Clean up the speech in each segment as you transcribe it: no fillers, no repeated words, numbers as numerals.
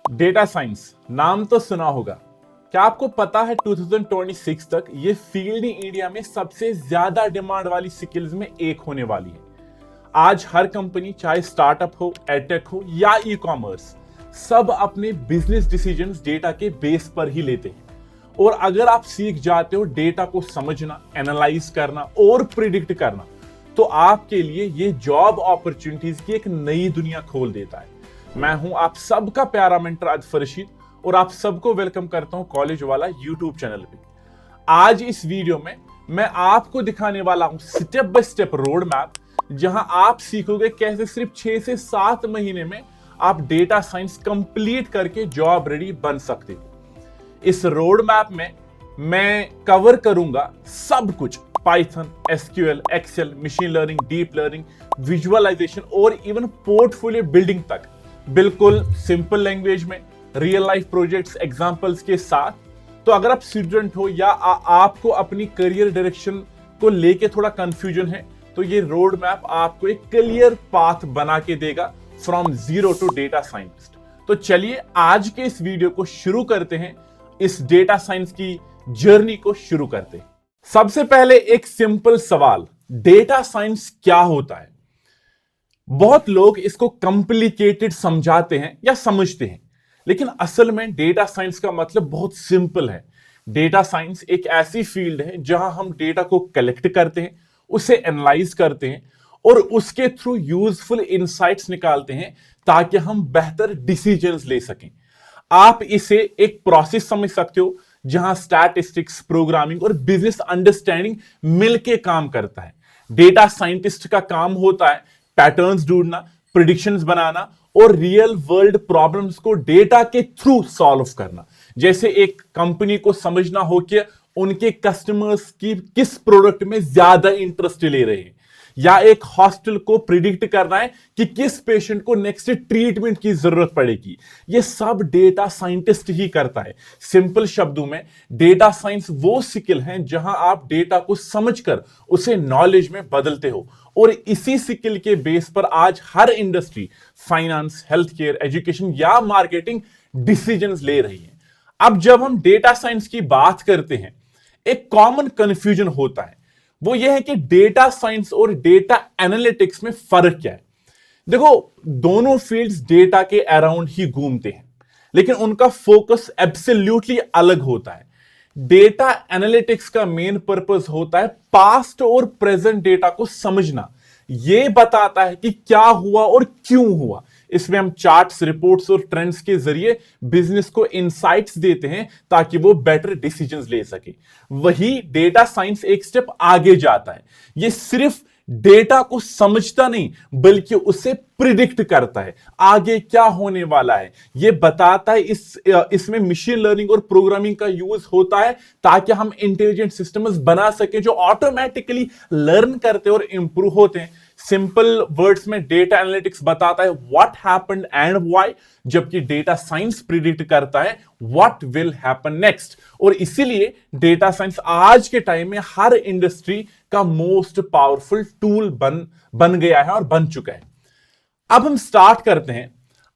Data science नाम तो सुना होगा। क्या आपको पता है 2026 तक ये फील्ड इंडिया में सबसे ज्यादा डिमांड वाली स्किल्स में एक होने वाली है। आज हर कंपनी, चाहे स्टार्टअप हो, एडटेक हो या ई कॉमर्स, सब अपने बिजनेस डिसीजंस डेटा के बेस पर ही लेते हैं। और अगर आप सीख जाते हो डेटा को समझना, एनालाइज करना और प्रिडिक्ट करना, तो आपके लिए ये जॉब अपॉर्चुनिटीज की एक नई दुनिया खोल देता है। मैं हूं आप सबका प्यारा मेंटर आदित्य रशीद और आप सबको वेलकम करता हूं कॉलेज वाला यूट्यूब चैनल पे। आज इस वीडियो में मैं आपको दिखाने वाला हूं step by step road map, जहां आप सीखोगे कैसे सिर्फ 6 से 7 महीने में आप डेटा साइंस कंप्लीट करके जॉब रेडी बन सकते हो। इस रोड मैप में मैं कवर करूंगा सब कुछ, Python, SQL, Excel, machine learning, deep learning, visualization और इवन पोर्टफोलियो बिल्डिंग तक, बिल्कुल सिंपल लैंग्वेज में, रियल लाइफ प्रोजेक्ट्स, एग्जांपल्स के साथ। तो अगर आप स्टूडेंट हो या आपको अपनी करियर डायरेक्शन को लेके थोड़ा कंफ्यूजन है, तो ये रोड मैप आपको एक क्लियर पाथ बना के देगा from zero to data scientist. तो चलिए आज के इस वीडियो को शुरू करते हैं, इस डेटा साइंस की जर्नी को शुरू करते हैं। सबसे पहले एक सिंपल सवाल, डेटा साइंस क्या होता है? बहुत लोग इसको कॉम्प्लिकेटेड समझाते हैं या समझते हैं, लेकिन असल में डेटा साइंस का मतलब बहुत सिंपल है। डेटा साइंस एक ऐसी फील्ड है जहां हम डेटा को कलेक्ट करते हैं, उसे एनालाइज करते हैं और उसके थ्रू यूजफुल इंसाइट्स निकालते हैं ताकि हम बेहतर डिसीजंस ले सकें। आप इसे एक प्रोसेस समझ सकते हो जहां स्टैटिस्टिक्स, प्रोग्रामिंग और बिजनेस अंडरस्टैंडिंग मिलके काम करता है। डेटा साइंटिस्ट का काम होता है पैटर्न्स ढूंढना, प्रिडिक्शंस बनाना और रियल वर्ल्ड प्रॉब्लम्स को डेटा के थ्रू सॉल्व करना। जैसे एक कंपनी को समझना हो कि उनके कस्टमर्स की किस प्रोडक्ट में ज्यादा इंटरेस्ट ले रहे हैं, या एक हॉस्पिटल को प्रिडिक्ट करना है कि किस पेशेंट को नेक्स्ट ट्रीटमेंट की जरूरत पड़ेगी। ये सब डेटा साइंटिस्ट ही करता है। सिंपल शब्दों में, डेटा साइंस वो स्किल है जहां आप डेटा को समझकर उसे नॉलेज में बदलते हो, और इसी स्किल के बेस पर आज हर industry, finance, health care, education या मार्केटिंग डिसीजंस ले रही है। अब जब हम डेटा साइंस की बात करते हैं, एक कॉमन कंफ्यूजन होता है, वो यह है कि डेटा साइंस और डेटा एनालिटिक्स में फर्क क्या है। देखो, दोनों फील्ड्स डेटा के अराउंड ही घूमते हैं, लेकिन उनका फोकस एब्सोल्युटली अलग होता है। डेटा एनालिटिक्स का मेन पर्पस होता है पास्ट और प्रेजेंट डेटा को समझना। यह बताता है कि क्या हुआ और क्यों हुआ। इसमें हम चार्ट्स, रिपोर्ट्स और ट्रेंड्स के जरिए बिजनेस को इंसाइट्स देते हैं ताकि वो बेटर डिसीजंस ले सके। वही डेटा साइंस एक स्टेप आगे जाता है। ये सिर्फ डेटा को समझता नहीं, बल्कि उसे प्रिडिक्ट करता है आगे क्या होने वाला है। यह बताता है। इसमें मशीन लर्निंग और प्रोग्रामिंग का यूज होता है ताकि हम इंटेलिजेंट सिस्टम्स बना सके जो ऑटोमेटिकली लर्न करते और इंप्रूव होते हैं। सिंपल वर्ड्स में डेटा एनालिटिक्स बताता है व्हाट हैपेंड एंड व्हाई, जबकि डेटा साइंस प्रिडिक्ट करता है व्हाट विल हैपन नेक्स्ट। और इसीलिए डेटा साइंस आज के टाइम में हर इंडस्ट्री का मोस्ट पावरफुल टूल बन गया है और बन चुका है। अब हम स्टार्ट करते हैं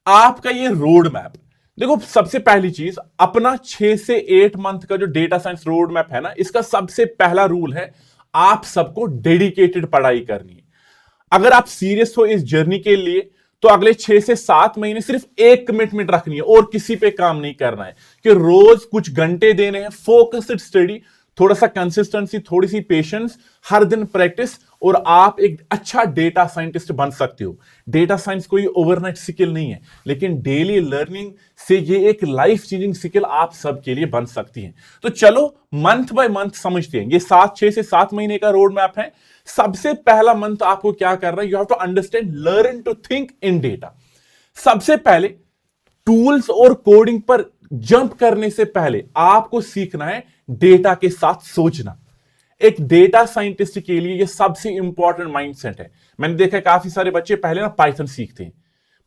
आपका ये रोड मैप। देखो, सबसे पहली चीज, अपना 6 से 8 मंथ का जो डेटा साइंस रोड मैप है ना, इसका सबसे पहला रूल है, आप सबको डेडिकेटेड पढ़ाई करनी है। अगर आप सीरियस हो इस जर्नी के लिए, तो अगले 6 से 7 महीने सिर्फ एक कमिटमेंट रखनी है और किसी पे काम नहीं करना है, कि रोज कुछ घंटे देने हैं, फोकस्ड स्टडी, थोड़ा सा कंसिस्टेंसी, थोड़ी सी पेशेंस, हर दिन प्रैक्टिस, और आप एक अच्छा डेटा साइंटिस्ट बन सकते हो। डेटा साइंस कोई ओवरनाइट स्किल नहीं है, लेकिन डेली लर्निंग से ये एक लाइफ चेंजिंग स्किल आप सबके लिए बन सकती है। तो चलो मंथ बाय मंथ समझते हैं। ये 6 से 7 महीने का रोड मैप है। सबसे पहला मंथ आपको क्या करना है, you have to understand, learn to think in data. सबसे पहले टूल्स और कोडिंग पर जंप करने से पहले आपको सीखना है डेटा के साथ सोचना। एक डेटा साइंटिस्ट के लिए यह सबसे इंपॉर्टेंट माइंडसेट है। मैंने देखा है काफी सारे बच्चे पहले ना पाइथन सीखते हैं,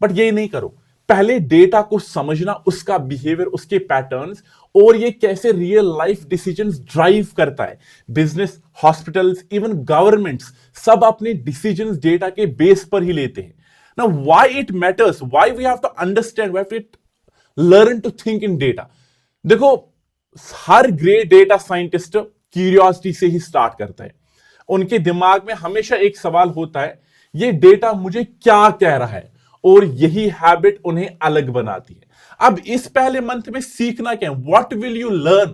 बट ये नहीं करो। पहले डेटा को समझना, उसका बिहेवियर, उसके पैटर्न्स, और ये कैसे रियल लाइफ डिसीजंस ड्राइव करता है। बिजनेस, हॉस्पिटल्स, इवन गवर्नमेंट्स सब अपने डिसीजंस डेटा के बेस पर ही लेते हैं। Now why it matters, why we have to understand, learn to think in data. देखो, हर ग्रेट डेटा साइंटिस्ट क्यूरियोसिटी से ही स्टार्ट करता है। उनके दिमाग में हमेशा एक सवाल होता है, ये डेटा मुझे क्या कह रहा है, और यही हैबिट उन्हें अलग बनाती है। अब इस पहले मंथ में सीखना क्या है, व्हाट विल यू लर्न?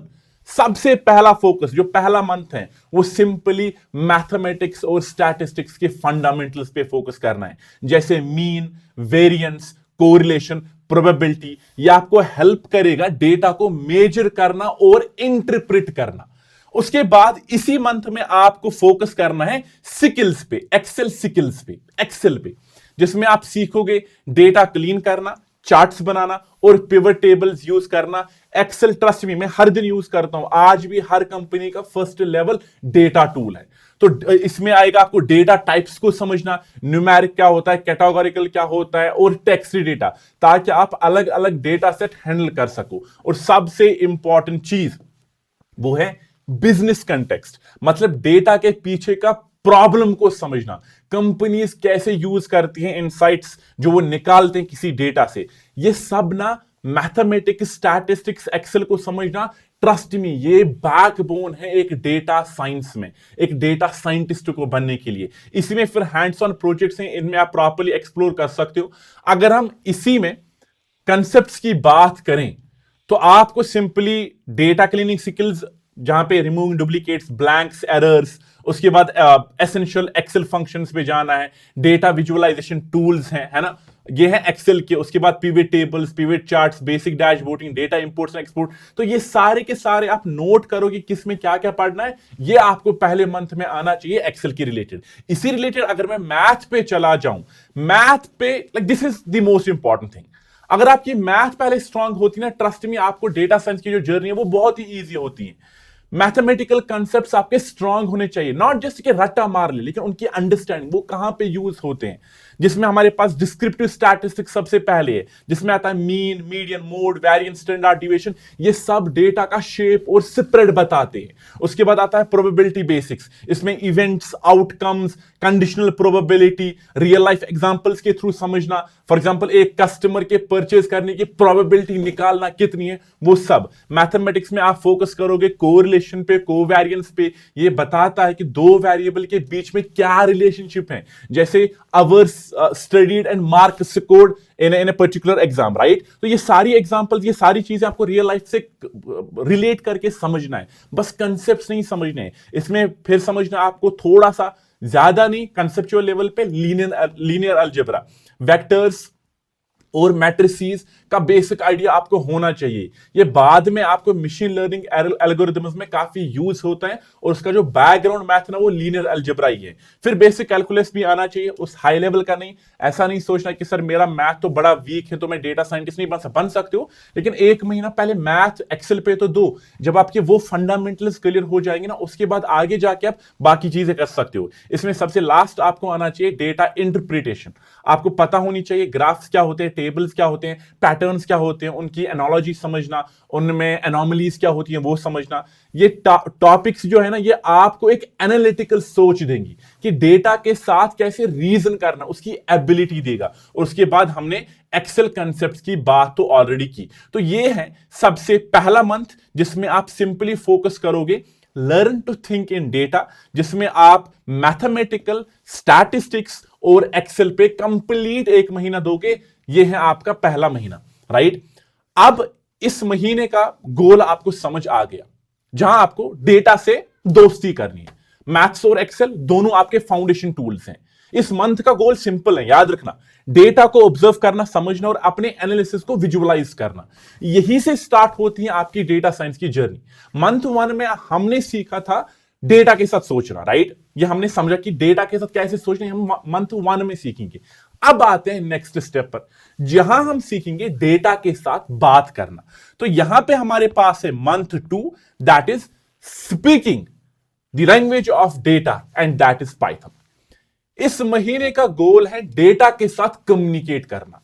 सबसे पहला फोकस जो पहला मंथ है वो सिंपली मैथमेटिक्स और स्टैटिस्टिक्स के फंडामेंटल्स पे फोकस करना है, जैसे मीन, वेरिएंस, कोरिलेशन, प्रोबेबिलिटी। ये आपको हेल्प करेगा डेटा को मेजर करना और इंटरप्रेट करना। उसके बाद इसी मंथ में आपको फोकस करना है स्किल्स पे, एक्सेल स्किल्स पे, एक्सेल पे, जिसमें आप सीखोगे डेटा क्लीन करना, चार्ट्स बनाना और पिवट टेबल्स यूज करना। एक्सेल ट्रस्ट मी, मैं हर दिन यूज करता हूं, आज भी हर कंपनी का फर्स्ट लेवल डेटा टूल है। तो इसमें आएगा आपको डेटा टाइप्स को समझना, न्यूमेरिक क्या होता है, कैटेगोरिकल क्या होता है, और टेक्स्ट डेटा, ताकि आप अलग अलग डेटा सेट हैंडल कर सको। और सबसे इंपॉर्टेंट चीज वो है बिजनेस कंटेक्स्ट, मतलब डेटा के पीछे का प्रॉब्लम को समझना, कंपनीज कैसे यूज करती हैं इनसाइट्स जो वो निकालते हैं किसी डेटा से। ये सब ना मैथमेटिक्स, स्टैटिस्टिक्स, एक्सेल को समझना, ट्रस्ट मी, ये बैकबोन है एक डेटा साइंस में, एक डेटा साइंटिस्ट को बनने के लिए। इसमें फिर हैंड्स ऑन प्रोजेक्ट्स हैं, इनमें आप प्रॉपर्ली एक्सप्लोर कर सकते हो। अगर हम इसी में कंसेप्ट्स की बात करें तो आपको सिंपली डेटा क्लीनिंग स्किल्स, जहां पे रिमूविंग डुप्लीकेट्स, ब्लैंक्स, एरर्स, उसके बाद एसेंशियल एक्सेल फंक्शंस पे जाना है, डेटा विजुअलाइजेशन टूल्स हैं, है ना, ये है एक्सेल के। उसके बाद pivot tables, pivot charts, basic dashboarding, data imports and export. तो ये सारे के सारे आप नोट करो कि किस में क्या क्या पढ़ना है, ये आपको पहले मंथ में आना चाहिए एक्सेल के रिलेटेड। इसी रिलेटेड अगर मैं मैथ पे चला जाऊं, मैथ पे like this is the most important thing. अगर आपकी मैथ पहले स्ट्रांग होती ना, ट्रस्ट में आपको डेटा साइंस की जो जर्नी है वो बहुत ही ईजी होती है। मैथमेटिकल कंसेप्ट्स आपके स्ट्रांग होने चाहिए, नॉट जस्ट कि रट्टा मार ले, लेकिन उनकी अंडरस्टैंडिंग, वो कहां पे यूज होते हैं, जिसमें हमारे पास डिस्क्रिप्टिव स्टैटिस्टिक्स सबसे पहले है, जिसमें आता है mean, median, mode, variance, standard deviation. ये सब डेटा का शेप और स्प्रेड बताते हैं। उसके बाद आता है प्रोबेबिलिटी बेसिक्स, इसमें events, outcomes, conditional probability, real life examples के थ्रू समझना। फॉर एग्जांपल एक कस्टमर के परचेज करने की प्रोबेबिलिटी निकालना कितनी है, वो सब मैथमेटिक्स में आप फोकस करोगे। कोरिलेशन पे, कोवेरिएंस पे, ये बताता है कि दो वेरिएबल के बीच में क्या रिलेशनशिप है, जैसे hours studied and mark scored in a particular exam, right. तो ये सारी एग्जांपल्स, ये सारी चीजें आपको रियल लाइफ से रिलेट करके समझना है, बस कंसेप्ट्स नहीं समझने हैं। इसमें फिर समझना आपको थोड़ा सा ज्यादा नहीं, कंसेप्चुअल लेवल पे लीनियर अलजेब्रा, वेक्टर्स और मैट्रिसेस का बेसिक आइडिया आपको होना चाहिए। ये बाद में आपको मशीन लर्निंग एल्गोरिथम्स में काफी यूज होता है, और उसका जो बैकग्राउंड मैथ ना वो लीनियर अलजेब्रा ही है। फिर बेसिक कैलकुलस भी आना चाहिए, उस हाई लेवल का नहीं। ऐसा नहीं सोचना कि सर मेरा मैथ तो बड़ा वीक है तो मैं डेटा साइंटिस्ट नहीं बन सकते हो, लेकिन एक महीना पहले मैथ एक्सेल पे तो दो। जब आपके वो फंडामेंटल्स क्लियर हो जाएंगे ना, उसके बाद आगे जाके आप बाकी चीजें कर सकते हो। इसमें सबसे लास्ट आपको आना चाहिए डेटा इंटरप्रिटेशन। आपको पता होनी चाहिए ग्राफ्स क्या होते हैं, टेबल्स क्या होते हैं, पैटर्न्स क्या होते हैं, उनकी एनालॉजी समझना, उनमें एनोमलीज क्या होती हैं वो समझना। ये टॉपिक्स जो है ना, ये आपको एक एनालिटिकल सोच देंगी कि डेटा के साथ कैसे रीजन करना, उसकी एबिलिटी देगा। और उसके बाद हमने एक्सेल कंसेप्ट्स की बात तो ऑलरेडी की। तो ये है सबसे पहला मंथ जिसमें आप सिंपली फोकस करोगे learn to think in data, जिसमें आप मैथमेटिकल, स्टैटिस्टिक्स और एक्सेल पे कंप्लीट एक महीना दोगे। ये है आपका पहला महीना, राइट। अब इस महीने का गोल आपको समझ आ गया, जहां आपको डेटा से दोस्ती करनी है। मैथ्स और एक्सेल दोनों आपके फाउंडेशन टूल्स हैं। इस मंथ का गोल सिंपल है, याद रखना, डेटा को ऑब्जर्व करना, समझना और अपने एनालिसिस को विजुअलाइज करना। यही से स्टार्ट होती है आपकी डेटा साइंस की जर्नी। मंथ 1 में हमने सीखा था डेटा के साथ सोचना, राइट। ये हमने समझा कि डेटा के साथ कैसे सोचना है, हम मंथ 1 में सीखेंगे। अब आते हैं नेक्स्ट स्टेप पर, जहां हम सीखेंगे डेटा के साथ बात करना। तो यहां पे हमारे पास है month 2, that is speaking the language of data, and that is Python. इस महीने का गोल है डेटा के साथ कम्युनिकेट करना,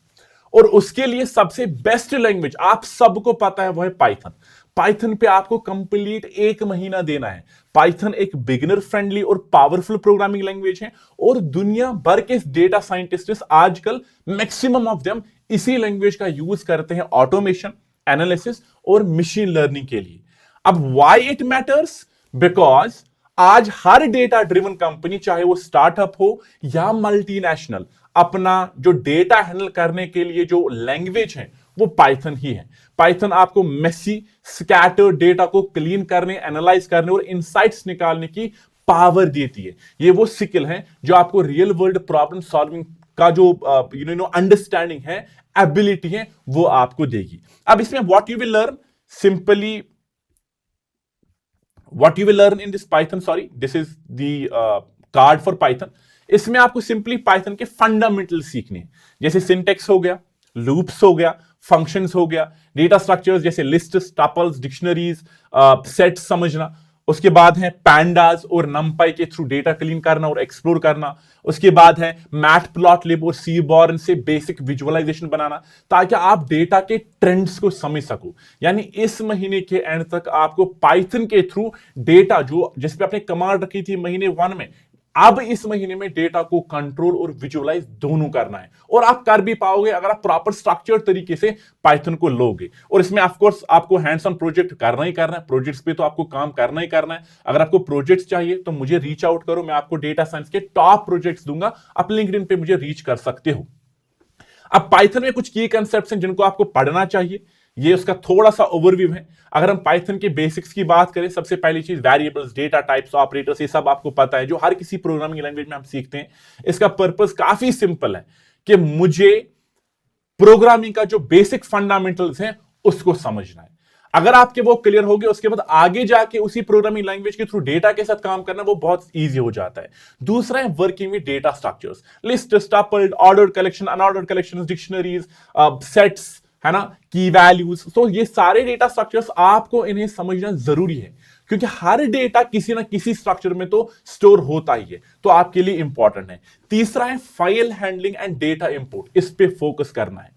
और उसके लिए सबसे बेस्ट लैंग्वेज आप सबको पता है वो है पाइथन। पाइथन पे आपको कंप्लीट एक महीना देना है। पाइथन एक बिगिनर फ्रेंडली और पावरफुल प्रोग्रामिंग लैंग्वेज है, और दुनिया भर के डेटा साइंटिस्ट आजकल मैक्सिमम ऑफ देम इसी लैंग्वेज का यूज करते हैं ऑटोमेशन, एनालिसिस और मशीन लर्निंग के लिए। अब व्हाई इट मैटर्स? बिकॉज आज हर डेटा ड्रिवन कंपनी, चाहे वो स्टार्टअप हो या मल्टीनेशनल, अपना जो डेटा हैंडल करने के लिए जो लैंग्वेज है वो पाइथन ही है। पाइथन आपको मेसी स्कैटर्ड डेटा को क्लीन करने, एनालाइज करने और इनसाइट्स निकालने की पावर देती है। ये वो स्किल है जो आपको रियल वर्ल्ड प्रॉब्लम सॉल्विंग का जो अंडरस्टैंडिंग है, एबिलिटी है, वो आपको देगी। अब इसमें what you will learn, simply what you will learn in this Python, sorry, this is the card for Python। इसमें आपको सिंपली पाइथन के फंडामेंटल सीखने हैं, जैसे सिंटेक्स हो गया, लूप्स हो गया, फंक्शंस हो गया, डेटा स्ट्रक्चर्स जैसे लिस्ट्स, टपल्स, डिक्शनरीज, सेट्स समझना। उसके बाद है पैंडास और नमपाई के थ्रू डेटा क्लीन करना और एक्सप्लोर करना। उसके बाद है मैटप्लॉटलिब और सीबॉर्न से बेसिक विजुअलाइजेशन बनाना, ताकि आप डेटा के ट्रेंड्स को समझ सको। यानी इस महीने के एंड तक आपको पाइथन के थ्रू डेटा जो जिस पे आपने कमांड रखी थी महीने 1 में, अब इस महीने में डेटा को कंट्रोल और विजुअलाइज दोनों करना है। और आप कर भी पाओगे अगर आप प्रॉपर स्ट्रक्चर्ड तरीके से पाइथन को लोगे। और इसमें ऑफ कोर्स आपको हैंड्स ऑन प्रोजेक्ट करना ही करना है, प्रोजेक्ट्स पे तो आपको काम करना ही करना है। अगर आपको प्रोजेक्ट्स चाहिए तो मुझे रीच आउट करो, मैं आपको डेटा साइंस के टॉप प्रोजेक्ट्स दूंगा, आप लिंक्डइन पे मुझे रीच कर सकते हो। अब पाइथन में कुछ की कंसेप्ट्स हैं जिनको आपको पढ़ना चाहिए, ये उसका थोड़ा सा ओवरव्यू है। अगर हम पाइथन के बेसिक्स की बात करें, सबसे पहली चीज वेरिएबल्स, डेटा टाइप्स, ऑपरेटर्स, ये सब आपको पता है जो हर किसी प्रोग्रामिंग लैंग्वेज में हम सीखते हैं। इसका पर्पस काफी सिंपल है कि मुझे प्रोग्रामिंग का जो बेसिक फंडामेंटल्स हैं उसको समझना है। अगर आपके वो क्लियर हो गए, उसके बाद आगे जाके उसी प्रोग्रामिंग लैंग्वेज के थ्रू डेटा के साथ काम करना वो बहुत इजी हो जाता है। दूसरा है working with data structures, list, tuple, ordered collection, unordered collection, dictionaries, sets, है ना, की वैल्यूज। तो ये सारे डेटा स्ट्रक्चर्स आपको इन्हें समझना जरूरी है, क्योंकि हर डेटा किसी ना किसी स्ट्रक्चर में तो स्टोर होता ही है, तो आपके लिए इंपॉर्टेंट है। तीसरा है file handling and data import, इस पे फोकस करना है।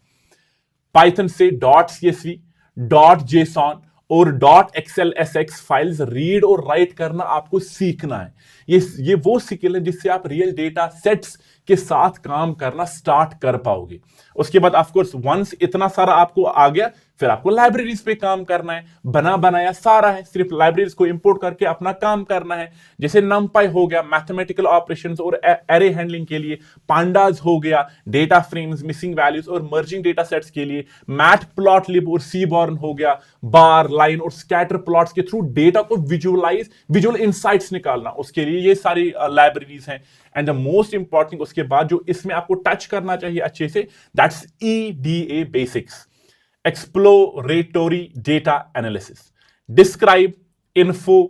पाइथन से .csv, .json और .xlsx फाइल्स रीड और राइट करना आपको सीखना है। ये वो स्किल है जिससे आप रियल डेटा सेट्स के साथ काम करना स्टार्ट कर पाओगे। उसके बाद ऑफ कोर्स वंस इतना सारा आपको आ गया, फिर आपको लाइब्रेरीज पे काम करना है। बना बनाया सारा है, सिर्फ लाइब्रेरीज को इंपोर्ट करके अपना काम करना है। जैसे नमपाई हो गया मैथमेटिकल ऑपरेशंस और एरे हैंडलिंग के लिए, पांडास हो गया डेटा फ्रेम्स, मिसिंग वैल्यूज और मर्जिंग डेटा सेट्स के लिए, मैटप्लॉटलिब और सीबॉर्न हो गया बार, लाइन और स्कैटर प्लॉट्स के थ्रू डेटा को विजुअल इनसाइट्स निकालना, उसके लिए ये सारी लाइब्रेरीज हैं। एंड द मोस्ट इंपॉर्टेंट उसके बाद जो इसमें आपको टच करना चाहिए अच्छे से, that's EDA basics, exploratory data analysis, describe, info,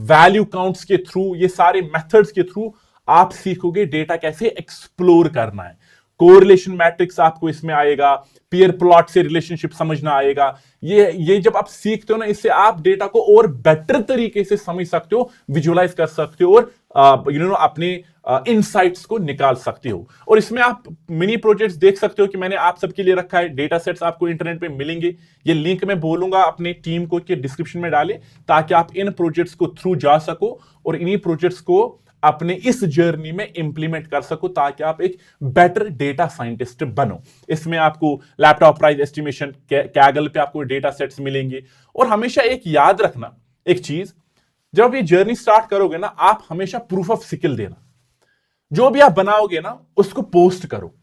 value counts के थ्रू, ये सारे मेथड्स के थ्रू आप सीखोगे डेटा कैसे एक्सप्लोर करना है। कोरिलेशन मैट्रिक्स आपको इसमें आएगा, पीयर प्लॉट से रिलेशनशिप समझना आएगा। ये जब आप सीखते हो ना, इससे आप डेटा को और बेटर तरीके से समझ सकते हो, विजुअलाइज कर सकते हो और अपने इनसाइट्स को निकाल सकते हो। और इसमें आप मिनी प्रोजेक्ट्स देख सकते हो कि मैंने आप सबके लिए रखा है। डेटा सेट्स आपको इंटरनेट पे मिलेंगे, ये लिंक मैं बोलूंगा अपने टीम को कि डिस्क्रिप्शन में डालें, ताकि आप इन प्रोजेक्ट्स को थ्रू जा सको और इन्हीं प्रोजेक्ट्स को अपने इस जर्नी में इंप्लीमेंट कर सको, ताकि आप एक बेटर डेटा साइंटिस्ट बनो। इसमें आपको लैपटॉप प्राइस एस्टिमेशन, कैगल पे आपको डेटा सेट्स मिलेंगे। और हमेशा एक याद रखना एक चीज, जब आप ये जर्नी स्टार्ट करोगे ना, आप हमेशा प्रूफ ऑफ स्किल देना। जो भी आप बनाओगे ना, उसको पोस्ट करो,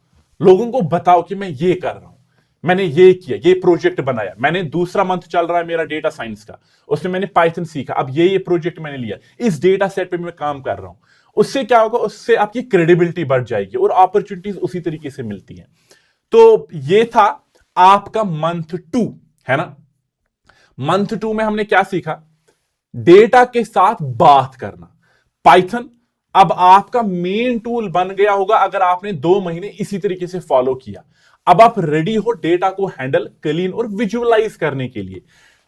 लोगों को बताओ कि मैं ये कर रहा हूं, मैंने ये किया, ये प्रोजेक्ट बनाया, मैंने दूसरा मंथ चल रहा है मेरा डेटा साइंस का, उसमें मैंने पाइथन सीखा, अब ये प्रोजेक्ट मैंने लिया, इस डेटा सेट पे मैं काम कर रहा हूं। उससे क्या होगा, उससे आपकी क्रेडिबिलिटी बढ़ जाएगी और अपॉर्चुनिटीज उसी तरीके से मिलती हैं। तो ये था आपका मंथ 2, है ना। मंथ 2 में हमने क्या सीखा, डेटा के साथ बात करना। पाइथन अब आपका मेन टूल बन गया होगा अगर आपने 2 महीने इसी तरीके से फॉलो किया। अब आप रेडी हो डेटा को हैंडल, क्लीन और विजुअलाइज करने के लिए।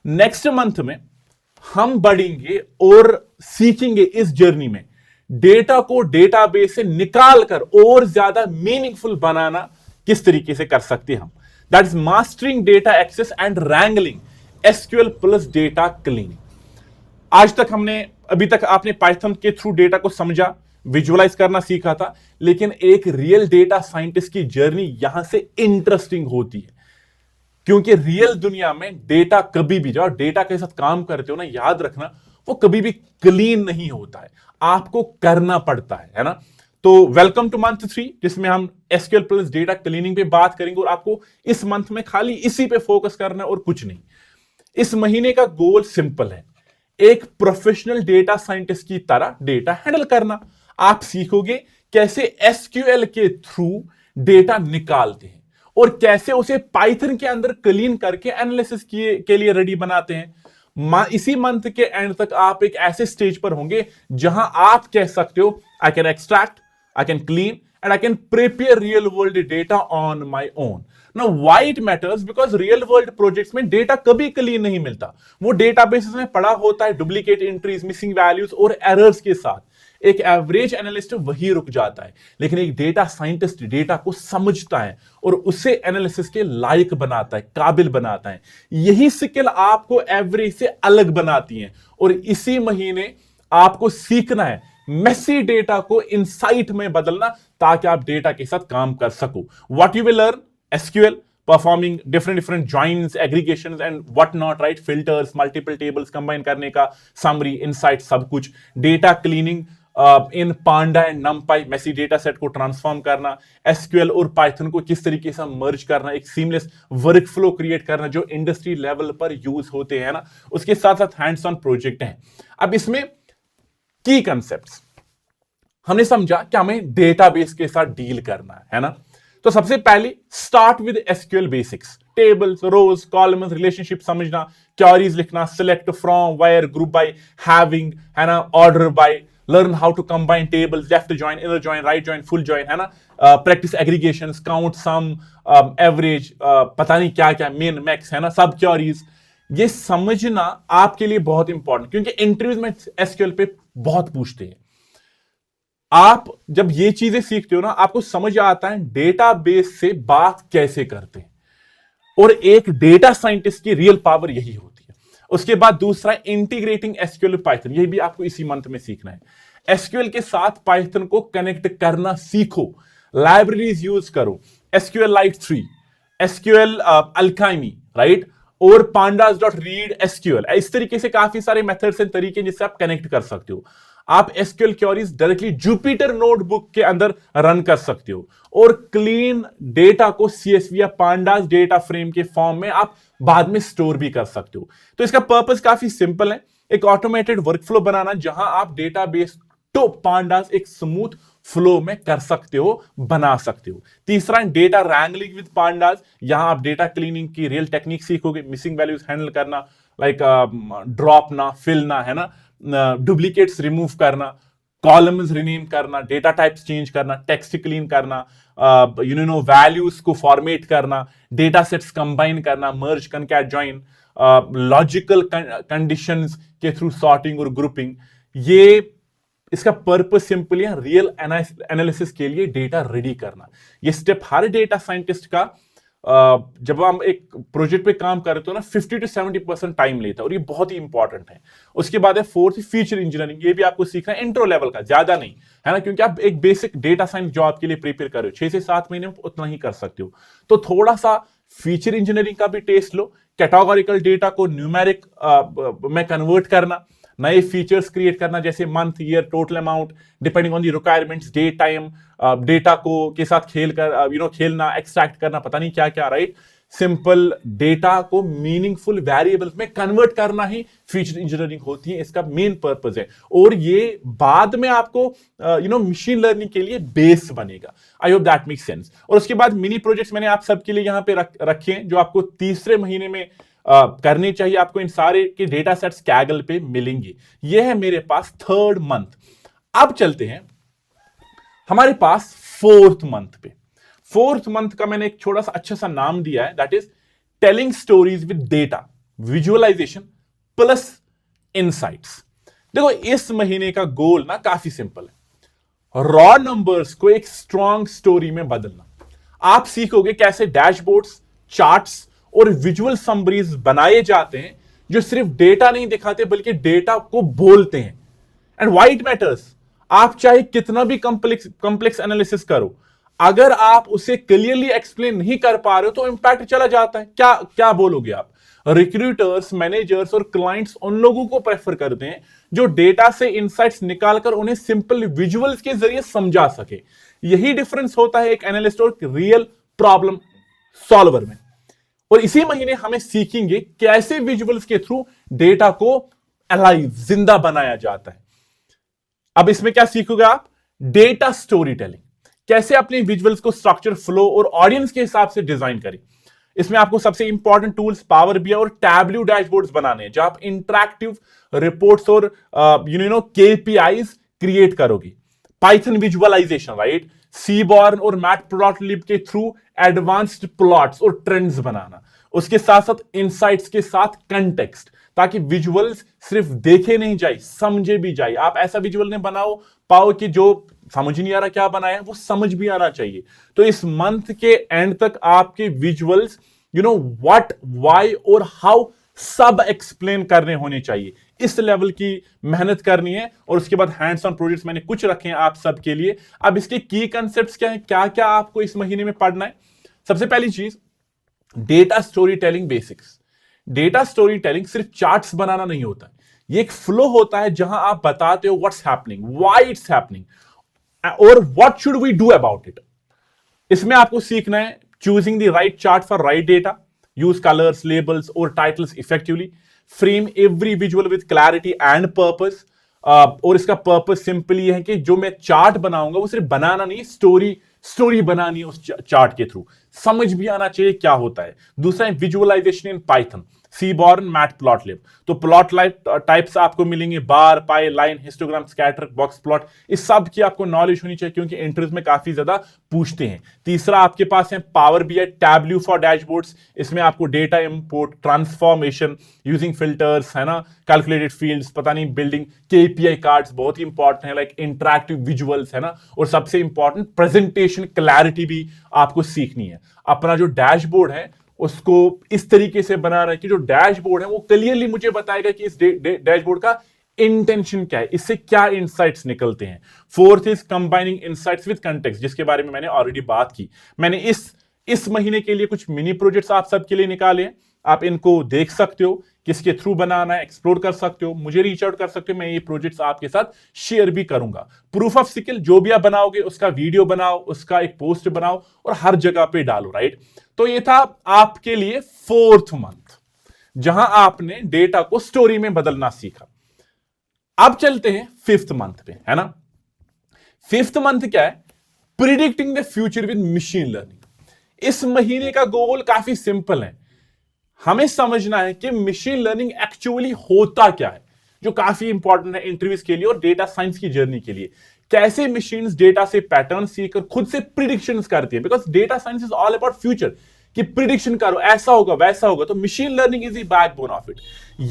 नेक्स्ट मंथ में हम बढ़ेंगे और सीखेंगे इस जर्नी में डेटा को डेटाबेस से निकालकर और ज्यादा मीनिंगफुल बनाना किस तरीके से कर सकते हैं हम। That is mastering data access and wrangling SQL plus data cleaning. आज तक हमने, अभी तक आपने पाइथन के थ्रू डेटा को समझा, विजुअलाइज करना सीखा था, लेकिन एक रियल डेटा साइंटिस्ट की जर्नी यहां से इंटरेस्टिंग होती है, क्योंकि रियल दुनिया में डेटा कभी भी, जब डेटा के साथ काम करते हो ना, याद रखना वो कभी भी क्लीन नहीं होता है, आपको करना पड़ता है ना। तो वेलकम टू मंथ 3, जिसमें हम एसक्यूएल प्लस डेटा क्लीनिंग पे बात करेंगे, और आपको इस मंथ में खाली इसी पे फोकस करना है और कुछ नहीं। इस महीने का गोल सिंपल है, एक प्रोफेशनल डेटा साइंटिस्ट की तरह डेटा हैंडल करना। आप सीखोगे कैसे एसक्यूएल के थ्रू डेटा निकालते हैं और कैसे उसे पाइथन के अंदर क्लीन करके एनालिसिस के लिए रेडी बनाते हैं। इसी मंथ के एंड तक आप एक ऐसे स्टेज पर होंगे जहां आप कह सकते हो, I can extract, I can clean, and I can prepare real world data on my own. Now why it matters? Because real world projects में डेटा कभी क्लीन नहीं मिलता, वो डेटाबेसेस में पड़ा होता है डुप्लीकेट एंट्रीज, मिसिंग वैल्यूज और एरर्स के साथ। एक एवरेज एनालिस्ट वही रुक जाता है, लेकिन एक डेटा साइंटिस्ट डेटा को समझता है और उसे एनालिसिस के लायक बनाता है, काबिल बनाता है। यही स्किल आपको एवरेज से अलग बनाती है, और इसी महीने आपको सीखना है मेसी डेटा को इनसाइट में बदलना, ताकि आप डेटा के साथ काम कर सको। What you will learn, SQL, performing different joins, aggregations and what not, right, filters, multiple tables combine करने का, समरी, इनसाइट, सब कुछ। Data cleaning in panda and NumPy, messy data set को ट्रांसफॉर्म करना, एसक्यूएल और पाइथन को किस तरीके से मर्ज करना, एक सीमलेस वर्क फ्लो क्रिएट करना जो इंडस्ट्री लेवल पर यूज होते हैं ना। उसके साथ साथ हैंड्स ऑन प्रोजेक्ट हैं। अब इसमें की कंसेप्ट्स हमने समझा कि हमें डेटाबेस के साथ डील करना है ना। तो सबसे पहले start with SQL basics, tables, rows, columns, relationship समझना, क्वेरीज लिखना, select from, where, group by, having, है ना, order by, learn how to combine tables, left join, inner join, right join, full join, है ना, practice aggregations, count, sum, average, पता नहीं क्या क्या, मिन, मैक्स, है ना, सब क्वेरीज। ये समझना आपके लिए बहुत इंपॉर्टेंट, क्योंकि इंटरव्यूज में एसक्यूएल पे बहुत पूछते हैं। आप जब ये चीजें सीखते हो ना, आपको समझ आता है डेटाबेस से बात कैसे करते हैं, और एक डेटा साइंटिस्ट की रियल पावर यही होती है। उसके बाद दूसरा, इंटीग्रेटिंग एसक्यूएल विद पाइथन, ये भी आपको इसी मंथ में सीखना है। एसक्यूएल के साथ पाइथन को कनेक्ट करना सीखो, लाइब्रेरीज यूज करो, एसक्यूएल लाइट 3, एसक्यूएल अल्काइमी, राइट, और pandas डॉट रीड एसक्यूएल। इस तरीके से काफी सारे मेथड्स एंड तरीके जिससे आप कनेक्ट कर सकते हो। आप SQL queries directly Jupyter notebook के अंदर रन कर सकते हो, और क्लीन डेटा को सीएसवी या pandas डेटा फ्रेम के फॉर्म में आप बाद में स्टोर भी कर सकते हो। तो इसका पर्पस काफी सिंपल है, एक ऑटोमेटेड वर्कफ्लो बनाना जहां आप डेटाबेस तो pandas एक स्मूथ फ्लो में कर सकते हो, बना सकते हो। तीसरा, डेटा रैंगलिंग विद pandas, यहां आप डेटा क्लीनिंग की रियल टेक्निक सीखोगे, मिसिंग वैल्यूज हैंडल करना, लाइक ड्रॉप ना, फिल ना, है ना, डुप्लीकेट्स रिमूव करना, कॉलम्स रिनेम करना, डेटा टाइप्स चेंज करना, टेक्स्ट क्लीन करना, वैल्यूज को फॉर्मेट करना, डेटा सेट्स कंबाइन करना, मर्ज, कनकैट, जॉइन, लॉजिकल कंडीशंस के थ्रू सॉर्टिंग और ग्रुपिंग। ये इसका पर्पस सिंपली है रियल एनालिसिस के लिए डेटा रेडी करना। ये स्टेप हर डेटा साइंटिस्ट का, जब हम एक प्रोजेक्ट पे काम करते हो ना, 50 to 70% टाइम लेता है, और ये बहुत ही इंपॉर्टेंट है। उसके बाद है फोर्थ, फीचर इंजीनियरिंग। ये भी आपको सीखना है, इंट्रो लेवल का, ज्यादा नहीं, है ना, क्योंकि आप एक बेसिक डेटा साइंस जॉब के लिए प्रिपेयर कर रहे हो, 6 से 7 महीने में उतना ही कर सकते हो। तो थोड़ा सा फीचर इंजीनियरिंग का भी टेस्ट लो, कैटेगोरिकल डेटा को न्यूमेरिक में कन्वर्ट करना, नए फीचर्स क्रिएट करना, जैसे month, year, total amount, depending on the requirements, day time, data को के साथ खेल कर खेलना, एक्सट्रैक्ट करना, पता नहीं क्या क्या, राइट। सिंपल डेटा को मीनिंगफुल वेरिएबल्स में कन्वर्ट करना ही फीचर इंजीनियरिंग होती है, इसका मेन पर्पस है। और ये बाद में आपको मशीन लर्निंग के लिए बेस बनेगा। I hope that makes sense. और उसके बाद मिनी प्रोजेक्ट्स मैंने आप सबके लिए यहां पे रखे हैं, जो आपको तीसरे महीने में करने चाहिए। आपको इन सारे के डेटा सेट्स कैगल पे मिलेंगे। ये है मेरे पास थर्ड मंथ। अब चलते हैं हमारे पास फोर्थ मंथ पे। फोर्थ मंथ का मैंने एक छोटा सा अच्छा सा नाम दिया है, that is telling stories with data, visualization plus insights. देखो, इस महीने का गोल ना काफी सिंपल है, रॉ नंबर्स को एक स्ट्रॉन्ग स्टोरी में बदलना। आप सीखोगे कैसे डैशबोर्ड्स, चार्ट्स और विजुअल समरीज बनाए जाते हैं, जो सिर्फ डेटा नहीं दिखाते बल्कि डेटा को बोलते हैं। एंड व्हाई इट मैटर्स, आप चाहे कितना भी कॉम्प्लेक्स एनालिसिस करो, अगर आप उसे क्लियरली एक्सप्लेन नहीं कर पा रहे हो तो इंपैक्ट चला जाता है। क्या क्या बोलोगे आप? रिक्रूटर्स, मैनेजर्स और क्लाइंट्स उन लोगों को प्रेफर करते हैं जो डेटा से इंसाइट्स निकालकर उन्हें सिंपल विजुअल्स के जरिए समझा सके। यही डिफरेंस होता है एक एनालिस्ट और रियल प्रॉब्लम सॉल्वर में। और इसी महीने हमें सीखेंगे कैसे विजुअल्स के थ्रू डेटा को अलाइव, जिंदा बनाया जाता है। अब इसमें क्या सीखोगे आप? डेटा स्टोरी टेलिंग, कैसे अपने विजुअल्स को स्ट्रक्चर, फ्लो और ऑडियंस के हिसाब से डिजाइन करें। इसमें आपको सबसे इंपॉर्टेंट टूल्स पावर बीआई और टैब्ल्यू डैशबोर्ड्स बनाने हैं, जहां आप इंटरैक्टिव रिपोर्ट्स और केपीआईज क्रिएट करोगे। पाइथन विजुअलाइजेशन, राइट, सीबॉर्न और मैटप्लॉटलिब के थ्रू एडवांस्ड प्लॉट्स और ट्रेंड्स बनाना। उसके साथ साथ इनसाइट्स के साथ कंटेक्स्ट, ताकि विजुअल्स सिर्फ देखे नहीं जाए, समझे भी जाए। आप ऐसा विजुअल ने बनाओ पाओ कि जो समझ नहीं आ रहा क्या बनाया वो समझ भी आना चाहिए। तो इस मंथ के एंड तक आपके विजुअल्स व्हाट, व्हाई और हाउ सब एक्सप्लेन करने होने चाहिए। इस लेवल की मेहनत करनी है। और उसके बाद हैंड्स ऑन प्रोजेक्ट्स मैंने कुछ रखे हैं आप सबके लिए। अब इसके की कंसेप्ट्स क्या है, क्या क्या आपको इस महीने में पढ़ना है? सबसे पहली चीज, data story telling basics. Data story telling सिर्फ चार्ट्स बनाना नहीं होता है, ये एक फ्लो होता है जहां आप बताते हो what's happening, why it's happening और what should we do about it. इसमें आपको सीखना है choosing the right chart for right data, use colours, labels और titles effectively, frame every visual with clarity and purpose. और इसका पर्पस सिंपली है कि जो मैं चार्ट बनाऊंगा वो सिर्फ बनाना नहीं, स्टोरी बनानी है उस चार्ट के थ्रू, समझ भी आना चाहिए क्या होता है। दूसरा है visualisation in Python, Seaborn, Matplotlib. तो प्लॉट टाइप्स आपको मिलेंगे, bar, pie, line, histogram, scatter, box plot. इस सब की आपको नॉलेज होनी चाहिए क्योंकि इंटरव्यूज में काफी ज्यादा पूछते हैं। तीसरा आपके पास है power BI Tableau for dashboards. इसमें आपको data import, transformation using filters, है ना, कैलकुलेटेड फील्ड्स, पता नहीं, बिल्डिंग केपीआई कार्ड्स बहुत ही इंपॉर्टेंट है, लाइक इंटरैक्टिव विजुअल्स, है ना। और सबसे इंपॉर्टेंट प्रेजेंटेशन क्लैरिटी भी आपको सीखनी है। अपना जो डैशबोर्ड है उसको इस तरीके से बनाना है कि जो डैशबोर्ड है वो क्लियरली मुझे बताएगा कि इस डैशबोर्ड का इंटेंशन क्या है, इससे क्या इंसाइट्स निकलते हैं। Fourth is combining insights with context, जिसके बारे में मैंने ऑलरेडी बात की। मैंने इस महीने के लिए कुछ मिनी प्रोजेक्ट्स आप सबके लिए निकाले हैं, आप इनको देख सकते हो, किसके थ्रू बनाना है, एक्सप्लोर कर सकते हो, मुझे रीच आउट कर सकते हो, मैं ये प्रोजेक्ट्स आपके साथ शेयर भी करूंगा। प्रूफ ऑफ स्किल जो भी आप बनाओगे उसका वीडियो बनाओ, उसका एक पोस्ट बनाओ और हर जगह पे डालो, राइट। तो ये था आपके लिए फोर्थ मंथ, जहां आपने डेटा को स्टोरी में बदलना सीखा। अब चलते हैं फिफ्थ मंथ पे, है ना। फिफ्थ मंथ क्या है? Predicting the future with machine learning. इस महीने का गोल काफी सिंपल है, हमें समझना है कि मशीन लर्निंग एक्चुअली होता क्या है, जो काफी इंपॉर्टेंट है इंटरव्यूज के लिए और डेटा साइंस की जर्नी के लिए। कैसे मशीन्स डेटा से पैटर्न सीखकर खुद से प्रिडिक्शंस करती है, because data science is all about future, कि प्रिडिक्शन करो ऐसा होगा वैसा होगा। तो machine learning is the backbone of it.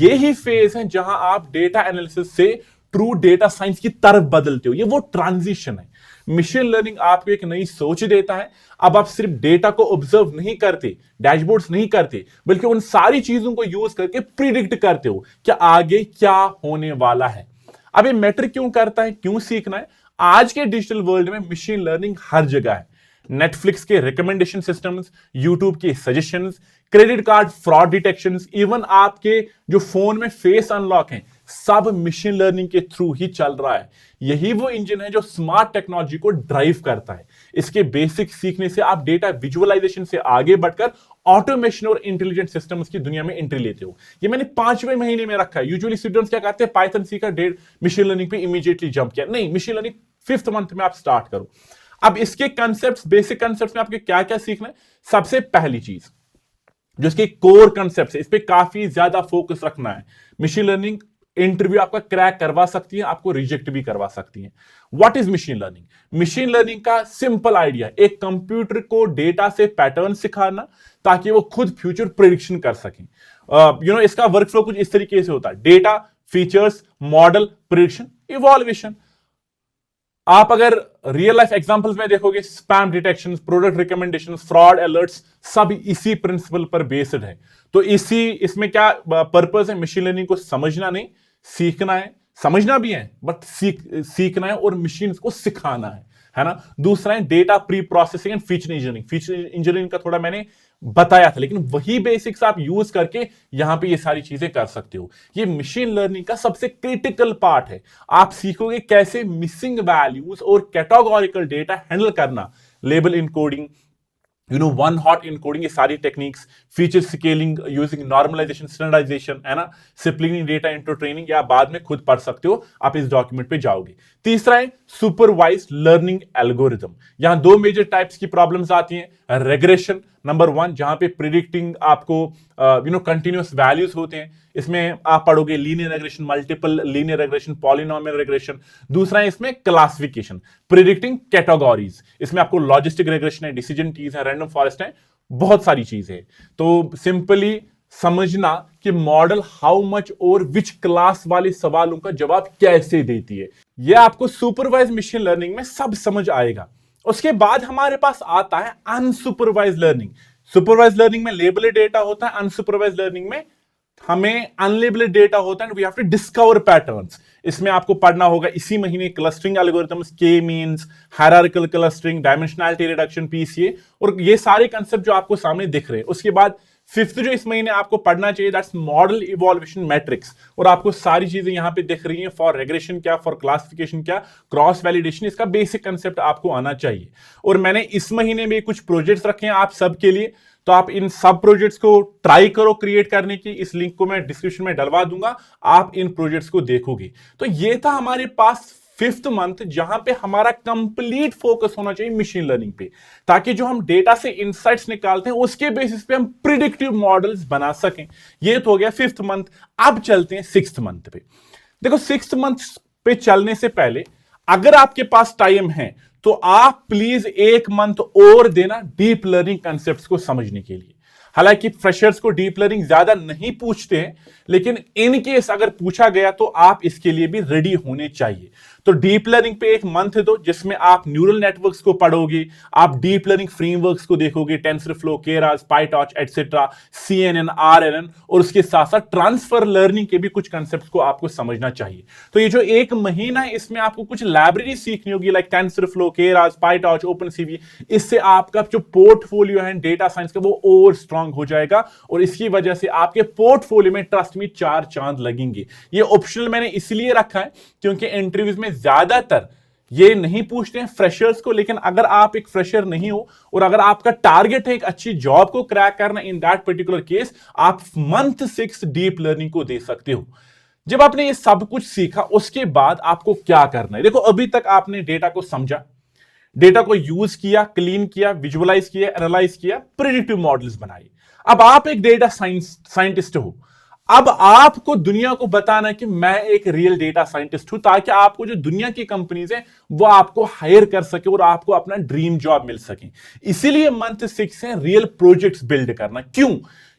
यही फेज है जहां आप डेटा एनालिसिस से ट्रू डेटा साइंस की तरफ बदलते हो, ये वो ट्रांजिशन है। मशीन लर्निंग आपको एक नई सोच देता है। अब आप सिर्फ डेटा को ऑब्जर्व नहीं करते, डैशबोर्ड्स नहीं करते, बल्कि उन सारी चीजों को यूज करके प्रिडिक्ट करते हो कि आगे क्या होने वाला है। अब ये मैटर क्यों करता है, क्यों सीखना है? आज के डिजिटल वर्ल्ड में मशीन लर्निंग हर जगह है। नेटफ्लिक्स के रिकमेंडेशन सिस्टम्स, यूट्यूब के suggestions, credit card fraud detections, even आपके जो फोन में फेस अनलॉक हैं, सब मशीन लर्निंग के थ्रू ही चल रहा है। यही वो इंजन है जो स्मार्ट टेक्नोलॉजी को ड्राइव करता है। इसके बेसिक सीखने से आप डेटा विजुअलाइजेशन से आगे बढ़कर ऑटोमेशन और इंटेलिजेंट सिस्टम्स की दुनिया में एंट्री लेते हो। ये मैंने 5वें महीने में रखा है। यूजुअली स्टूडेंट्स क्या करते हैं, पाइथन सीखा, मशीन लर्निंग पे इमीडिएटली जंप किया। नहीं, मशीन लर्निंग 5th मंथ में आप स्टार्ट करो। अब इसके कंसेप्ट्स, बेसिक कंसेप्ट्स में आपके क्या क्या सीखना है? सबसे पहली चीज जो इसके कोर कंसेप्ट्स है, इस पे काफी ज्यादा फोकस रखना है। मशीन लर्निंग इंटरव्यू आपका क्रैक करवा सकती है, आपको रिजेक्ट भी करवा सकती है। What is machine learning? Machine learning का सिंपल आइडिया, एक कंप्यूटर को डेटा से पैटर्न सिखाना ताकि वो खुद फ्यूचर प्रेडिक्शन कर सकें। इसका वर्कफ्लो कुछ इस तरीके से होता है: data, features, model, prediction, evolution. आप अगर रियल लाइफ एग्जांपल्स में देखोगे, spam detection, product recommendation, fraud alerts, सब इसी प्रिंसिपल पर बेस्ड है। तो इसमें क्या पर्पस है? मशीन लर्निंग को समझना नहीं, सीखना है, समझना भी है बट सीखना है और मशीन को सिखाना है ना। दूसरा है data pre processing and feature engineering. Feature engineering का थोड़ा मैंने बताया था, लेकिन वही बेसिक्स आप यूज करके यहां पे ये सारी चीजें कर सकते हो। ये मशीन लर्निंग का सबसे क्रिटिकल पार्ट है। आप सीखोगे कैसे मिसिंग वैल्यूज और कैटेगोरिकल डेटा हैंडल करना, label encoding, one hot encoding, ये सारी techniques, feature scaling using normalization, standardization, है ना, स्प्लिटिंग डेटा इनटू ट्रेनिंग, या बाद में खुद पढ़ सकते हो, आप इस डॉक्यूमेंट पे जाओगे। तीसरा है सुपरवाइज्ड लर्निंग एल्गोरिथम। यहां दो मेजर टाइप्स की प्रॉब्लम्स आती हैं। रेग्रेशन नंबर 1, जहां पे प्रिडिक्टिंग आपको कंटिन्यूअस वैल्यूज होते हैं, इसमें आप पढ़ोगे linear regression, multiple linear regression, polynomial regression. दूसरा है इसमें क्लासिफिकेशन, प्रिडिक्टिंग कैटेगरीज, इसमें आपको लॉजिस्टिक रिग्रेशन है, डिसीजन ट्रीज है, रैंडम फॉरेस्ट है, बहुत सारी चीजें है। तो सिंपली समझना कि मॉडल हाउ मच और विच क्लास वाले सवालों का जवाब कैसे देती है, यह आपको सुपरवाइज मशीन लर्निंग में सब समझ आएगा। उसके बाद हमारे पास आता है अनसुपरवाइज लर्निंग। सुपरवाइज लर्निंग में लेबलेड डेटा होता है, अनसुपरवाइज लर्निंग में हमें अनलेबल्ड डेटा होता है, we have to discover patterns. इसमें आपको पढ़ना होगा इसी महीने clustering algorithms, K means, hierarchical clustering, dimensionality reduction, PCA, और ये सारे कंसेप्ट जो आपको सामने दिख रहे हैं। उसके बाद फिफ्थ जो इस महीने आपको पढ़ना चाहिए, दैट्स मॉडल इवोल्यूशन मैट्रिक्स, और आपको सारी चीजें यहां पे दिख रही हैं। फॉर रेग्रेशन क्या, फॉर क्लासिफिकेशन क्या, क्रॉस वैलिडेशन, इसका बेसिक कंसेप्ट आपको आना चाहिए। और मैंने इस महीने में कुछ प्रोजेक्ट्स रखे हैं आप सबके लिए, तो आप इन सब प्रोजेक्ट्स को ट्राई करो क्रिएट करने की। इस लिंक को मैं डिस्क्रिप्शन में डलवा दूंगा, आप इन प्रोजेक्ट्स को देखोगे। तो ये था हमारे पास 5th मंथ, जहां पे हमारा कंप्लीट फोकस होना चाहिए मशीन लर्निंग पे, ताकि जो हम डेटा से इंसाइट्स निकालते हैं उसके बेसिस पे हम प्रिडिक्टिव मॉडल्स बना सकें। ये तो हो गया 5th मंथ। अब चलते हैं 6th मंथ पे। देखो 6th मंथ पे चलने से पहले अगर आपके पास टाइम है तो आप प्लीज 1 मंथ और देना डीप लर्निंग कंसेप्ट्स को समझने के लिए। हालांकि फ्रेशर्स को डीप लर्निंग ज्यादा नहीं पूछते हैं, लेकिन इन केस अगर पूछा गया तो आप इसके लिए भी रेडी होने चाहिए। तो डीप लर्निंग पे 1 मंथ दो, जिसमें आप न्यूरल नेटवर्क्स को पढ़ोगे, आप डीप लर्निंग फ्रेमवर्क्स को देखोगे, TensorFlow, Keras, PyTorch etcetera, CNN, RNN, और उसके साथ साथ ट्रांसफर लर्निंग के भी कुछ कंसेप्ट्स को आपको समझना चाहिए। तो ये जो 1 महीना है, इसमें आपको कुछ लाइब्रेरी सीखनी होगी, like TensorFlow, Keras, PyTorch, OpenCV. इससे आपका जो पोर्टफोलियो है डेटा साइंस का वो और स्ट्रांग हो जाएगा, और इसकी वजह से आपके पोर्टफोलियो में ट्रस्ट में 4 चांद लगेंगे। ये ऑप्शनल मैंने इसलिए रखा है क्योंकि इंटरव्यूज में ज्यादातर ये नहीं पूछते हैं फ्रेशर्स को, लेकिन अगर आप एक फ्रेशर नहीं हो और अगर आपका टारगेट है एक अच्छी जॉब को क्रैक करना, इन दैट पर्टिकुलर केस आप मंथ 6 डीप लर्निंग को दे सकते हो। जब आपने ये सब कुछ सीखा, उसके बाद आपको क्या करना है। देखो अभी तक आपने डेटा को समझा, डेटा को यूज किया, क्लीन किया, विजुअलाइज किया, एनालाइज किया, प्रिडिक्टिव मॉडल्स बनाए। अब आप एक डेटा साइंटिस्ट हो। अब आपको दुनिया को बताना है कि मैं एक रियल डेटा साइंटिस्ट हूं, ताकि आपको जो दुनिया की कंपनीज हैं वो आपको हायर कर सके और आपको अपना ड्रीम जॉब मिल सके। इसीलिए मंथ 6 है रियल प्रोजेक्ट्स बिल्ड करना। क्यों?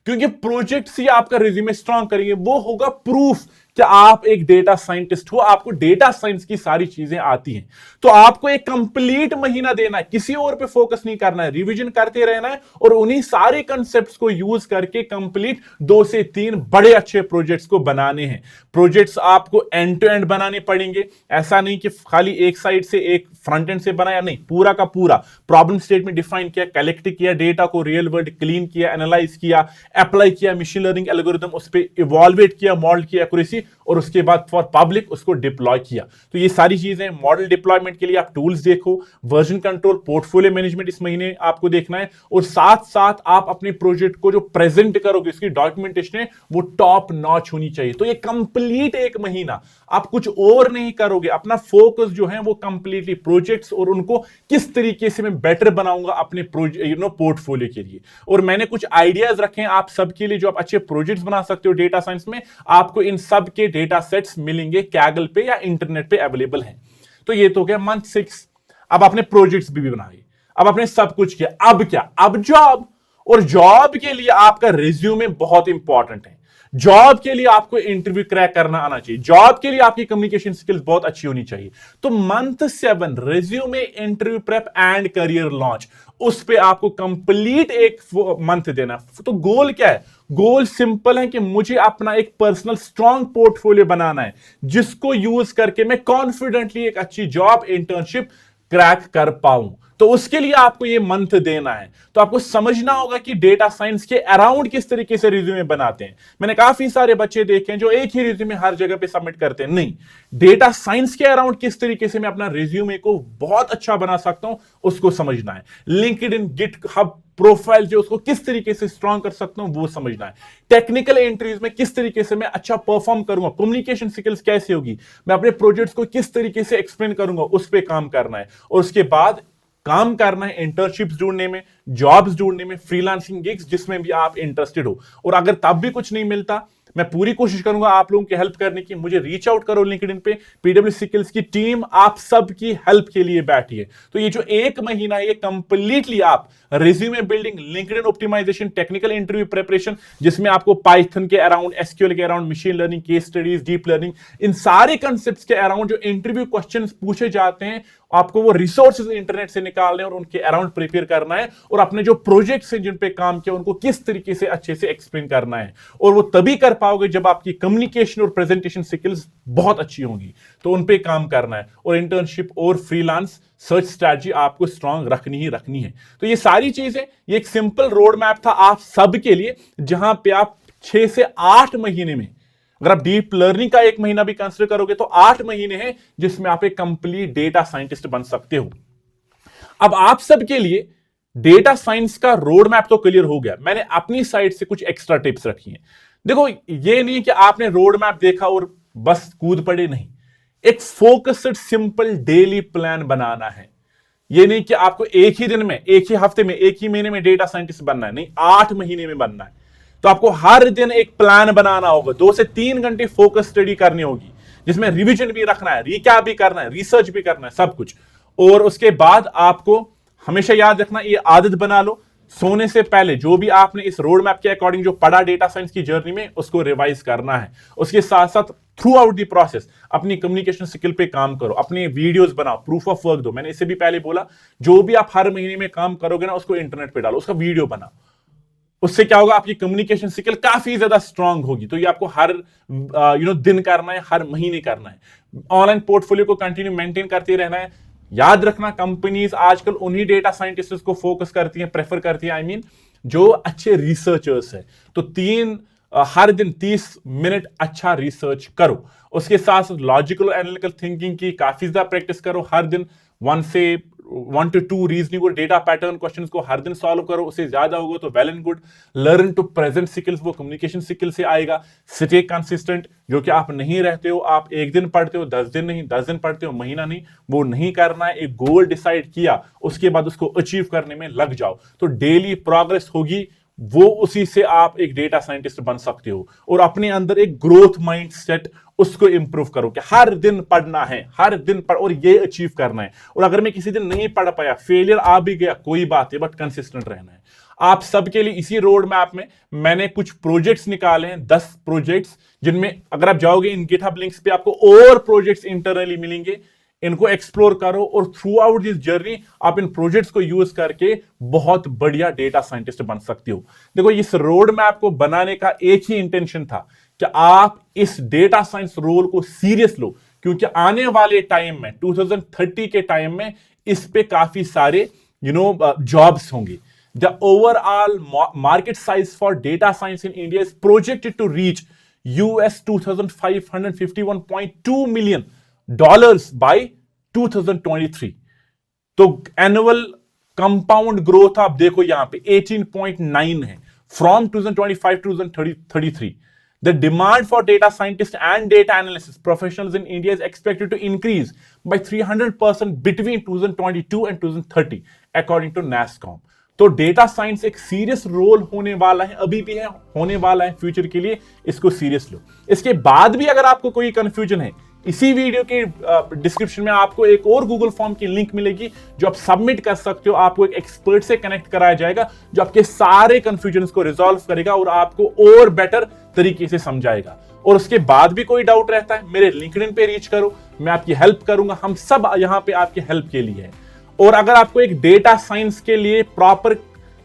क्योंकि प्रोजेक्ट्स ही आपका रिज्यूमे स्ट्रांग करेंगे, वो होगा प्रूफ कि आप एक डेटा साइंटिस्ट हो, आपको डेटा साइंस की सारी चीजें आती हैं। तो आपको एक कंप्लीट महीना देना है, किसी और पे फोकस नहीं करना है, रिवीजन करते रहना है और उन्हीं सारे कंसेप्ट्स को यूज करके कंप्लीट 2 से 3 बड़े अच्छे प्रोजेक्ट्स को बनाने हैं। प्रोजेक्ट्स आपको एंड टू एंड बनाने पड़ेंगे। ऐसा नहीं कि खाली एक साइड से, एक फ्रंट एंड से बनाया, नहीं, पूरा का पूरा प्रॉब्लम स्टेटमेंट डिफाइन किया, कलेक्ट किया, डेटा को रियल वर्ल्ड क्लीन किया, एनालाइज किया, अप्लाई किया मशीन लर्निंग एल्गोरिथम, उस पर इवॉल्वेट किया, मॉडल की एक्यूरेसी, और उसके बाद फॉर पब्लिक उसको डिप्लॉय किया। तो ये सारी चीजें मॉडल डिप्लॉयमेंट के लिए आप टूल्स देखो, वर्जन कंट्रोल, पोर्टफोलियो मैनेजमेंट इस महीने आपको देखना है, और साथ साथ आप अपने प्रोजेक्ट को जो प्रेजेंट करोगे उसकी डॉक्यूमेंटेशन है वो टॉप नॉच होनी चाहिए। तो ये कंप्लीट 1 महीना आप कुछ और नहीं करोगे, अपना फोकस जो है वो कंप्लीटली प्रोजेक्ट्स और उनको किस तरीके से मैं बेटर बनाऊंगा अपने पोर्टफोलियो के लिए। और मैंने कुछ आइडियाज रखे हैं आप सबके लिए जो आप अच्छे प्रोजेक्ट्स बना सकते हो डेटा साइंस में। आपको इन सब के डेटा सेट्स मिलेंगे कैगल पे या इंटरनेट पे अवेलेबल हैं। तो ये तो गया मंथ 6। अब आपने प्रोजेक्ट्स भी बनाए, अब आपने सब कुछ किया, अब क्या? अब जॉब। और जॉब के लिए आपका रिज्यूमे बहुत इंपॉर्टेंट है। जॉब के लिए आपको इंटरव्यू क्रैक करना आना चाहिए, जॉब के लिए आपकी कम्युनिकेशन स्किल्स बहुत अच्छी होनी चाहिए। तो month 7 resume, interview prep and career launch, उस पे आपको कंप्लीट एक मंथ देना। तो गोल क्या है? गोल सिंपल है कि मुझे अपना एक पर्सनल स्ट्रॉन्ग पोर्टफोलियो बनाना है, जिसको यूज करके मैं कॉन्फिडेंटली एक अच्छी जॉब, इंटर्नशिप क्रैक कर पाऊं। तो उसके लिए आपको ये मंथ देना है। तो आपको समझना होगा कि डेटा साइंस के अराउंड किस तरीके से रिज्यूमे बनाते हैं। मैंने काफी सारे बच्चे देखे हैं जो एक ही रिज्यूमे हर जगह पे सबमिट करते हैं। नहीं, डेटा साइंस के अराउंड किस तरीके से मैं अपना रिज्यूमे को बहुत अच्छा बना सकता हूं, उसको समझना है। लिंक्डइन, गिटहब प्रोफाइल जो उसको किस तरीके से स्ट्रॉन्ग कर सकता हूं, वो समझना है। टेक्निकल इंटरव्यूज में किस तरीके से मैं अच्छा परफॉर्म करूंगा, कम्युनिकेशन स्किल्स कैसे होगी, मैं अपने प्रोजेक्ट्स को किस तरीके से एक्सप्लेन करूंगा, उस पर काम करना है। और उसके बाद काम करना है इंटर्नशिप्स ढूंढने में, जॉब्स ढूंढने में, फ्रीलांसिंग गिग्स जिसमें भी आप इंटरेस्टेड हो। और अगर तब भी कुछ नहीं मिलता, मैं पूरी कोशिश करूंगा आप लोगों की हेल्प करने की। मुझे रीच आउट करो लिंक्डइन पे, पीडब्ल्यू स्किल्स की टीम आप सबकी हेल्प के लिए बैठी है। तो ये जो एक महीना है, ये कंप्लीटली आप resume building, LinkedIn optimisation, technical interview preparation, जिसमें आपको पाइथन के अराउंड, एसक्यूएल के around, machine learning, case studies, deep learning, इन सारे कंसेप्ट्स के अराउंड जो इंटरव्यू क्वेश्चंस पूछे जाते हैं, आपको वो रिसोर्सेज इंटरनेट से निकालने और उनके अराउंड प्रिपेयर करना है। और अपने जो प्रोजेक्ट्स हैं जिन पे काम किया, उनको किस तरीके से अच्छे से एक्सप्लेन करना है। और वो तभी कर पाओगे जब आपकी कम्युनिकेशन और प्रेजेंटेशन स्किल्स बहुत अच्छी होंगी। तो उन पे काम करना है। और इंटर्नशिप और फ्रीलांस सर्च स्ट्रैटेजी आपको स्ट्रांग रखनी ही रखनी है। तो ये सारी चीजें, ये एक सिंपल रोड मैप था आप सबके लिए, जहां पे आप 6 से 8 महीने में, अगर आप डीप लर्निंग का 1 महीना भी कंसिडर करोगे तो 8 महीने हैं जिसमें आप एक कंप्लीट डेटा साइंटिस्ट बन सकते हो। अब आप सबके लिए डेटा साइंस का रोड मैप तो क्लियर हो गया। मैंने अपनी साइड से कुछ एक्स्ट्रा टिप्स रखी हैं। देखो, ये नहीं कि आपने रोड मैप देखा और बस कूद पड़े, नहीं। एक फोकस्ड सिंपल डेली प्लान बनाना है। ये नहीं कि आपको एक ही दिन में, एक ही हफ्ते में, एक ही महीने में डेटा साइंटिस्ट बनना है, नहीं, 8 महीने में बनना है। तो आपको हर दिन एक प्लान बनाना होगा, 2 से 3 घंटे फोकस स्टडी करनी होगी, जिसमें रिवीजन भी रखना है, रिकैप भी करना है, रिसर्च भी करना है, सब कुछ। और उसके बाद आपको हमेशा याद रखना, ये आदत बना लो, सोने से पहले जो भी आपने इस रोड मैप के अकॉर्डिंग जो पढ़ा डेटा साइंस की जर्नी में, उसको रिवाइज करना है। उसके साथ साथ थ्रू आउट द प्रोसेस अपनी कम्युनिकेशन स्किल पे काम करो, अपने वीडियोस बनाओ, प्रूफ ऑफ वर्क दो। मैंने इससे भी पहले बोला, जो भी आप हर महीने में काम करोगे ना, उसको इंटरनेट पे डालो, उसका वीडियो बनाओ। उससे क्या होगा, आपकी कम्युनिकेशन स्किल काफी ज्यादा स्ट्रांग होगी। तो ये आपको हर दिन करना है, हर महीने करना है। ऑनलाइन पोर्टफोलियो को कंटिन्यू मेंटेन करते रहना है। याद रखना, कंपनीज आजकल उन्हीं डेटा साइंटिस्ट को फोकस करती हैं, प्रेफर करती हैं, जो अच्छे रिसर्चर्स हैं। तो हर दिन 30 मिनट अच्छा रिसर्च करो। उसके साथ लॉजिकल एनालिटिकल थिंकिंग की काफी ज्यादा प्रैक्टिस करो। हर दिन 1 to 2 रीजनिंग और डेटा पैटर्न क्वेश्चंस को हर दिन सॉल्व करो। उससे ज्यादा होगा तो well and good. Learn to present skills, वो कम्युनिकेशन स्किल से आएगा। स्टे कंसिस्टेंट, जो कि आप नहीं रहते हो, आप एक दिन पढ़ते हो, 10 दिन नहीं, 10 दिन पढ़ते हो, महीना नहीं, वो नहीं करना है। एक गोल डिसाइड किया, उसके बाद उसको अचीव करने में लग जाओ, तो डेली प्रोग्रेस होगी। वो उसी से आप एक डेटा साइंटिस्ट बन सकते हो। और अपने अंदर एक ग्रोथ माइंडसेट, उसको इंप्रूव करो कि हर दिन पढ़ना है, हर दिन पढ़, और ये अचीव करना है। और अगर मैं किसी दिन नहीं पढ़ पाया, फेलियर आ भी गया, कोई बात है, बट कंसिस्टेंट रहना है। आप सबके लिए इसी रोड मैप में मैंने कुछ प्रोजेक्ट्स निकाले हैं, 10 प्रोजेक्ट्स, जिनमें अगर आप जाओगे इन गिटहब लिंक्स पे, आपको और प्रोजेक्ट्स इंटरनली मिलेंगे। इनको एक्सप्लोर करो और थ्रू आउट दिस जर्नी आप इन प्रोजेक्ट्स को यूज करके बहुत बढ़िया डेटा साइंटिस्ट बन सकते हो। देखो, इस रोड मैप को बनाने का एक ही इंटेंशन था कि आप इस डेटा साइंस रोल को सीरियस लो, क्योंकि आने वाले टाइम में 2030 के टाइम में इस पे काफी सारे जॉब्स होंगे। The overall market size for data science in India is projected to reach $2551.2 million by 2023। तो एनुअल कंपाउंड ग्रोथ आप देखो यहां पे 18.9 है from 2025 to 2033। The demand for data scientists and data analysis professionals in India is expected to increase by 300% between 2022 and 2030 according to NASSCOM। तो data science एक serious role होने वाला है, अभी भी है, होने वाला है फ्यूचर के लिए। इसको सीरियस लो। इसके बाद भी अगर आपको कोई कंफ्यूजन है इसी वीडियो के डिस्क्रिप्शन में आपको एक और गूगल फॉर्म की लिंक मिलेगी जो आप सबमिट कर सकते हो। आपको एक एक्सपर्ट से कनेक्ट कराया जाएगा जो आपके सारे कंफ्यूजन को रिजॉल्व करेगा और आपको और बेटर तरीके से समझाएगा। और उसके बाद भी कोई डाउट रहता है, मेरे लिंक्डइन पे रीच करो, मैं आपकी हेल्प करूंगा। हम सब यहां पे आपकी हेल्प के लिए हैं। और अगर आपको एक डेटा साइंस के लिए प्रॉपर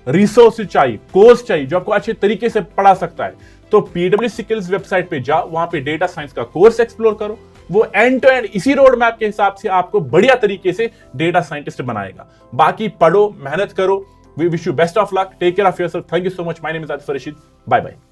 रिसोर्स चाहिए, कोर्स चाहिए जो आपको अच्छे तरीके से पढ़ा सकता है, तो PW स्किल्स वेबसाइट पे जाओ, वहां पे डेटा साइंस का कोर्स एक्सप्लोर करो। वो एंड टू एंड इसी रोड मैप के हिसाब से आपको बढ़िया तरीके से डेटा साइंटिस्ट बनाएगा। बाकी पढ़ो, मेहनत करो। We wish you best of luck, take care of yourself. Thank you so much. My name is Atif Rashid. Bye bye.